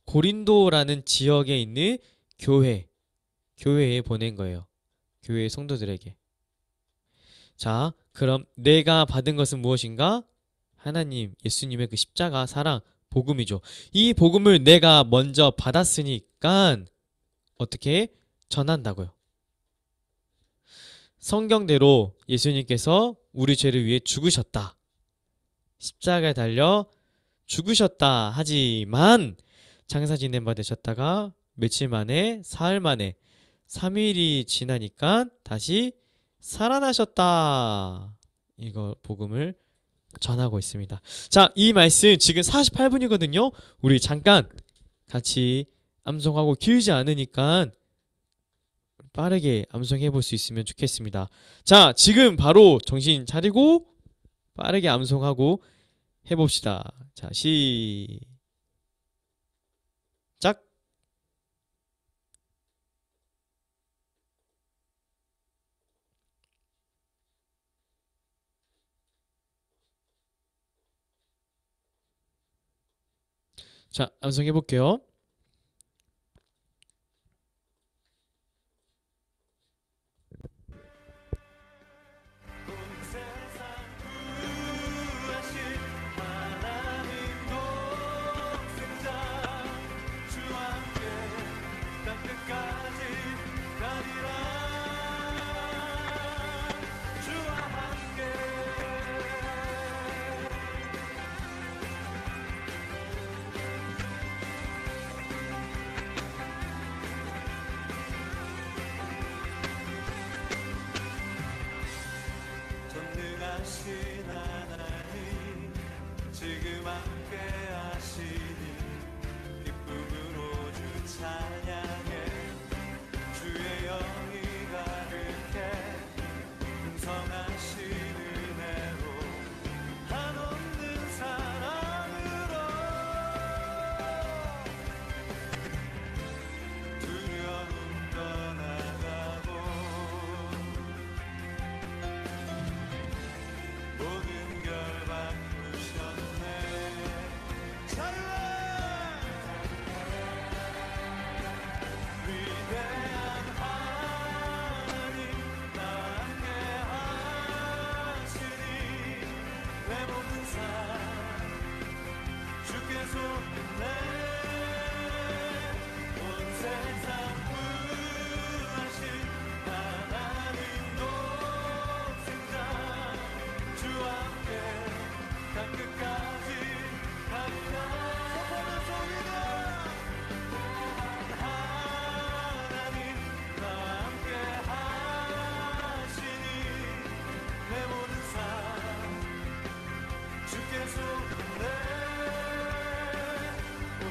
고린도라는 지역에 있는 교회에 보낸 거예요. 교회 성도들에게. 자, 그럼 내가 받은 것은 무엇인가? 하나님, 예수님의 그 십자가 사랑, 복음이죠. 이 복음을 내가 먼저 받았으니까 어떻게 전한다고요? 성경대로 예수님께서 우리 죄를 위해 죽으셨다. 십자가에 달려 죽으셨다. 하지만 장사 지낸 바 되셨다가 며칠 만에, 사흘 만에, 3일이 지나니까 다시 살아나셨다. 이거 복음을 전하고 있습니다. 자, 이 말씀 지금 48분이거든요. 우리 잠깐 같이 암송하고 길지 않으니까 빠르게 암송해 볼 수 있으면 좋겠습니다. 자, 지금 바로 정신 차리고 빠르게 암송하고 해봅시다. 자, 시작. 자, 암송해 볼게요. 전능하신 하나님 지금 함께 하시니 기쁨으로 주 찬양해 주의 영이 가득해 풍성하신 은혜로 한없는 사랑으로 두려움 떠나가고 모든 결 바꾸셨네. 위대한 하나님 나와 함께 하시니 내 모든 삶 주께서 끝내 온 세상 구하신 하나님 독생자 주와 함께 강 끝까지 가리라. 하나님 나와 함께 하시니 내 모든 삶 주께서 끝내 온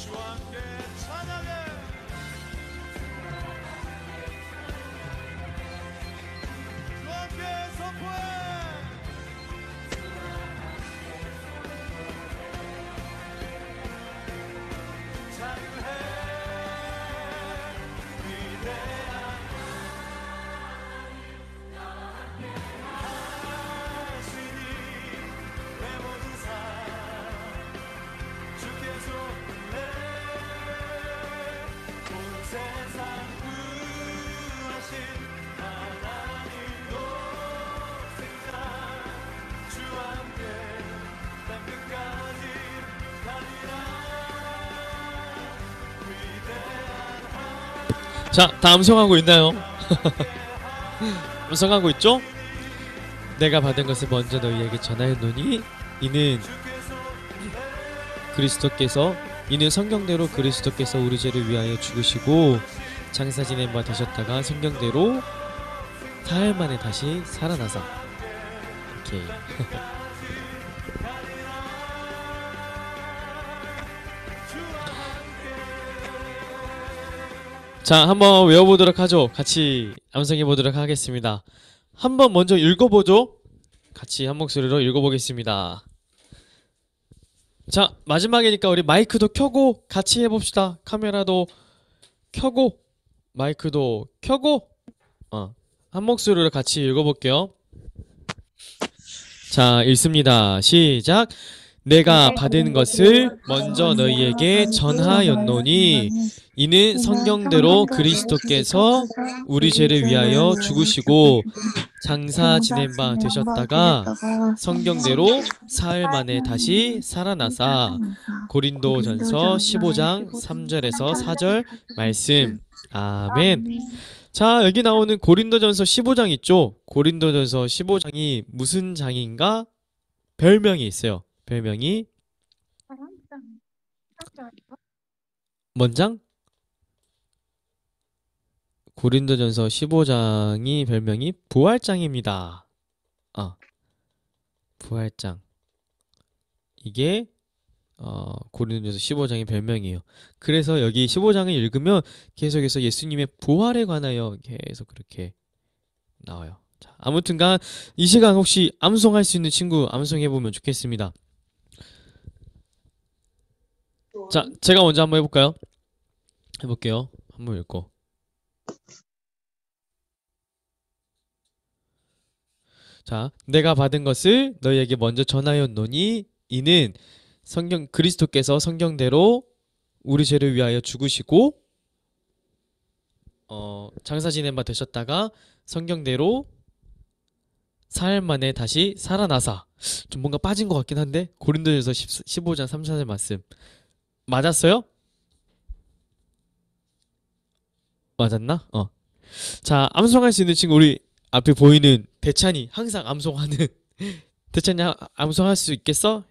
주와 함께 찬양해 주와 함께 선포해 자유해 위대한 하시니 내 모든 삶 주께서 내온 세상 구하신 하나님 독생자 주와 함께 땅끝까지 가리라 위대한 자, 다 암송하고 있나요? 암송하고 있죠? 내가 받은 것을 먼저 너희에게 전하였노니 이는 이는 성경대로 그리스도께서 우리 죄를 위하여 죽으시고 장사 지낸 바 되셨다가 성경대로 사흘 만에 다시 살아나사. 오케이. 자, 한번 외워보도록 하죠. 같이 암송해보도록 하겠습니다. 한번 먼저 읽어보죠. 같이 한 목소리로 읽어보겠습니다. 자, 마지막이니까 우리 마이크도 켜고 같이 해봅시다. 카메라도 켜고 마이크도 켜고 한 목소리로 같이 읽어볼게요. 자, 읽습니다. 시작. 내가 받은 것을 먼저 너희에게 전하였노니 이는 성경대로 그리스도께서 우리 죄를 위하여 죽으시고 장사 지낸 바 되셨다가 성경대로 사흘 만에 다시 살아나사. 고린도전서 15장 3절에서 4절 말씀. 아멘. 자, 여기 나오는 고린도전서 15장 있죠? 고린도전서 15장이 무슨 장인가? 별명이 있어요. 별명이 뭔 장? 고린도전서 15장이 별명이 부활장입니다. 부활장. 이게 고린도전서 15장의 별명이에요. 그래서 여기 15장을 읽으면 계속해서 예수님의 부활에 관하여 계속 그렇게 나와요. 자, 아무튼간 이 시간 혹시 암송할 수 있는 친구 암송해보면 좋겠습니다. 자, 제가 먼저 한번 해볼까요? 해볼게요. 한번 읽고. 자, 내가 받은 것을 너희에게 먼저 전하였노니 이는 그리스도께서 성경대로 우리 죄를 위하여 죽으시고 장사 지낸 바 되셨다가 성경대로 사흘 만에 다시 살아나사. 좀 뭔가 빠진 것 같긴 한데 고린도전서 15장 3, 4절 말씀 맞았어요? 맞았나? 자, 암송할 수 있는 친구 우리 앞에 보이는 대찬이 항상 암송하는 대찬이 암송할 수 있겠어?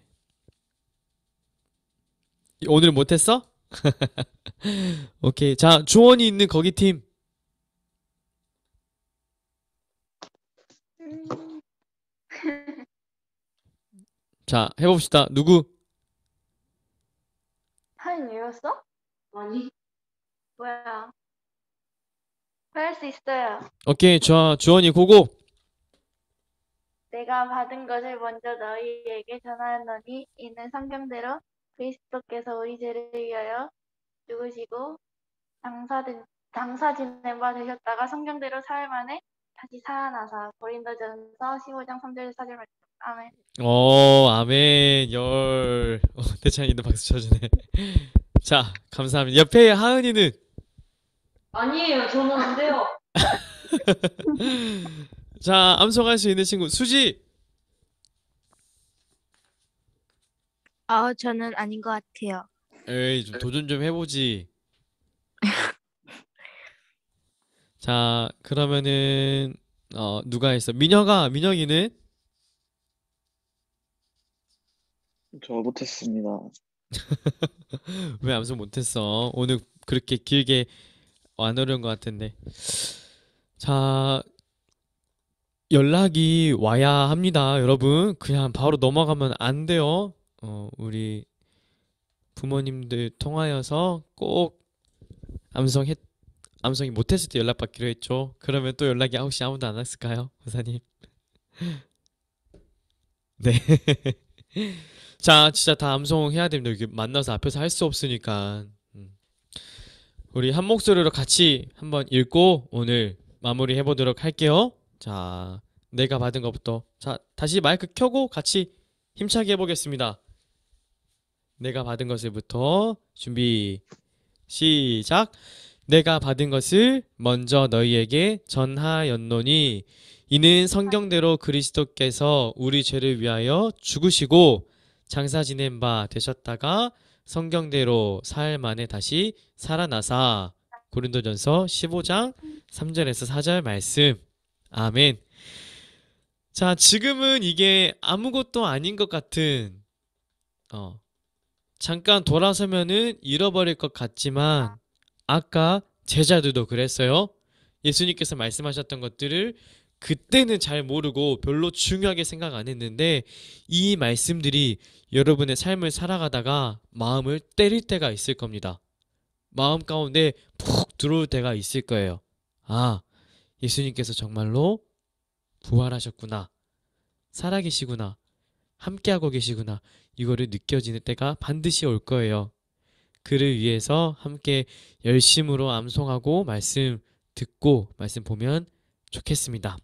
오늘 못했어? 오케이. 자, 주원이 있는 거기 팀. 자, 해봅시다. 누구? 하인 외웠어? 아니. 뭐야? 할 수 있어요. 오케이. 자, 주원이 고고. 내가 받은 것을 먼저 너희에게 전하였노니 이는 성경대로 그리스도께서 우리 죄를 위하여 죽으시고 장사 지낸 바 되셨다가 성경대로 사흘 만에 다시 살아나사. 고린도전서 15장 3절 4절 말씀. 아멘. 아멘. 대찬이도 박수 쳐주네. 자, 감사합니다. 옆에 하은이는? 아니에요. 저는 안 돼요. 자, 암송할 수 있는 친구 수지. 저는 아닌 것 같아요. 에이, 좀 도전 좀 해보지. 자, 그러면은 누가 했어? 민혁이는? 저 못했습니다. 왜 암송 못했어? 오늘 그렇게 길게 안 어려운 것 같은데. 자, 연락이 와야 합니다, 여러분. 그냥 바로 넘어가면 안 돼요. 우리 부모님들 통하여서 꼭 암송이 못했을 때 연락받기로 했죠. 그러면 또 연락이 혹시 아무도 안 왔을까요, 권사님? 네. 자, 진짜 다 암송해야 됩니다. 이게 만나서 앞에서 할 수 없으니까. 우리 한 목소리로 같이 한번 읽고 오늘 마무리 해보도록 할게요. 자, 내가 받은 것부터. 자, 다시 마이크 켜고 같이 힘차게 해보겠습니다. 내가 받은 것을부터 준비, 시작. 내가 받은 것을 먼저 너희에게 전하였노니 이는 성경대로 그리스도께서 우리 죄를 위하여 죽으시고 장사 지낸 바 되셨다가 성경대로 사흘 만에 다시 살아나사. 고린도전서 15장 3절에서 4절 말씀. 아멘. 자, 지금은 이게 아무것도 아닌 것 같은 잠깐 돌아서면은 잃어버릴 것 같지만 아까 제자들도 그랬어요. 예수님께서 말씀하셨던 것들을 그때는 잘 모르고 별로 중요하게 생각 안 했는데 이 말씀들이 여러분의 삶을 살아가다가 마음을 때릴 때가 있을 겁니다. 마음 가운데 푹 들어올 때가 있을 거예요. 아, 예수님께서 정말로 부활하셨구나. 살아계시구나. 함께하고 계시구나. 이거를 느껴지는 때가 반드시 올 거예요. 그를 위해서 함께 열심으로 암송하고 말씀 듣고 말씀 보면 좋겠습니다.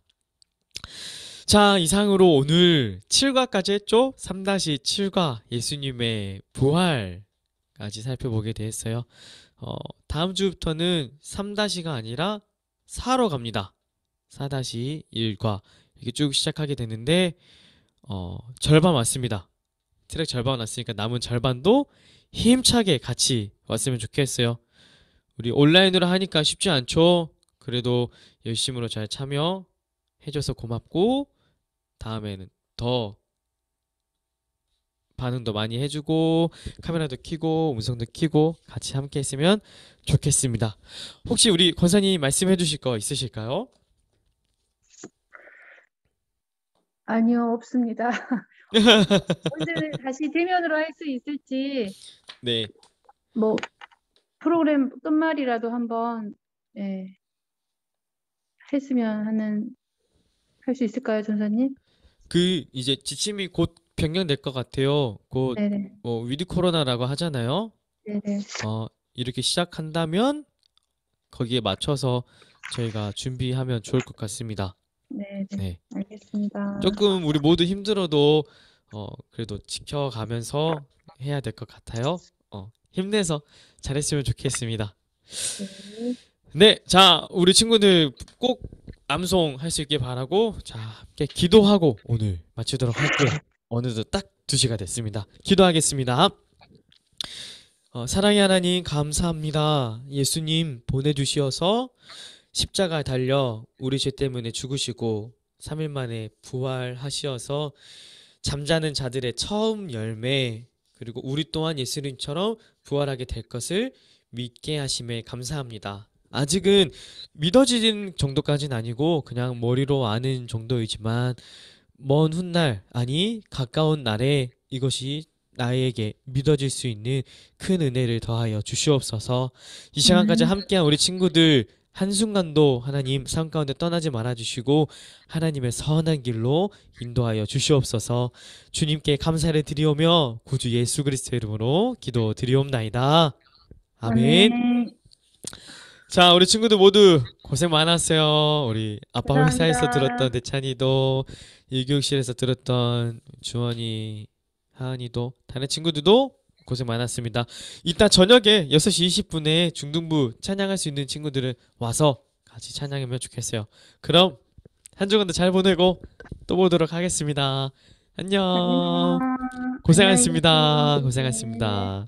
자, 이상으로 오늘 7과까지 했죠? 3-7과 예수님의 부활까지 살펴보게 되었어요. 다음 주부터는 3-가 아니라 4로 갑니다. 4-1과 이렇게 쭉 시작하게 되는데 절반 왔습니다. 트랙 절반 왔으니까 남은 절반도 힘차게 같이 왔으면 좋겠어요. 우리 온라인으로 하니까 쉽지 않죠? 그래도 열심으로 잘 참여해줘서 고맙고 다음에는 더 반응도 많이 해주고 카메라도 켜고 음성도 켜고 같이 함께 했으면 좋겠습니다. 혹시 우리 권사님 말씀해 주실 거 있으실까요? 아니요, 없습니다. 언제 다시 대면으로 할 수 있을지 네. 뭐 프로그램 끝말이라도 한번 했으면 하는 할 수 있을까요, 전사님? 그 이제 지침이 곧 변경될 것 같아요. 곧 네네. 위드 코로나라고 하잖아요. 네네. 이렇게 시작한다면 거기에 맞춰서 저희가 준비하면 좋을 것 같습니다. 네네. 네. 알겠습니다. 조금 우리 모두 힘들어도 그래도 지켜가면서 해야 될 것 같아요. 힘내서 잘했으면 좋겠습니다. 네. 네, 자, 우리 친구들 꼭 암송 할 수 있길 바라고 자, 함께 기도하고 오늘 마치도록 할게요. 어느덧 딱 2시가 됐습니다. 기도하겠습니다. 사랑의 하나님 감사합니다. 예수님 보내주시어서 십자가에 달려 우리 죄 때문에 죽으시고 3일 만에 부활하시어서 잠자는 자들의 처음 열매 그리고 우리 또한 예수님처럼 부활하게 될 것을 믿게 하심에 감사합니다. 아직은 믿어지는 정도까지는 아니고 그냥 머리로 아는 정도이지만 먼 훗날 아니 가까운 날에 이것이 나에게 믿어질 수 있는 큰 은혜를 더하여 주시옵소서. 이 시간까지 함께한 우리 친구들 한순간도 하나님 삶 가운데 떠나지 말아주시고 하나님의 선한 길로 인도하여 주시옵소서. 주님께 감사를 드리오며 구주 예수 그리스도의 이름으로 기도 드리옵나이다. 아멘. 자, 우리 친구들 모두 고생 많았어요. 우리 아빠 감사합니다. 회사에서 들었던 대찬이도 일교육실에서 들었던 주원이 하은이도 다른 친구들도 고생 많았습니다. 이따 저녁에 6시 20분에 중등부 찬양할 수 있는 친구들은 와서 같이 찬양하면 좋겠어요. 그럼 한 주간도 잘 보내고 또 보도록 하겠습니다. 안녕. 안녕. 고생하셨습니다. 안녕히 계세요. 고생하셨습니다.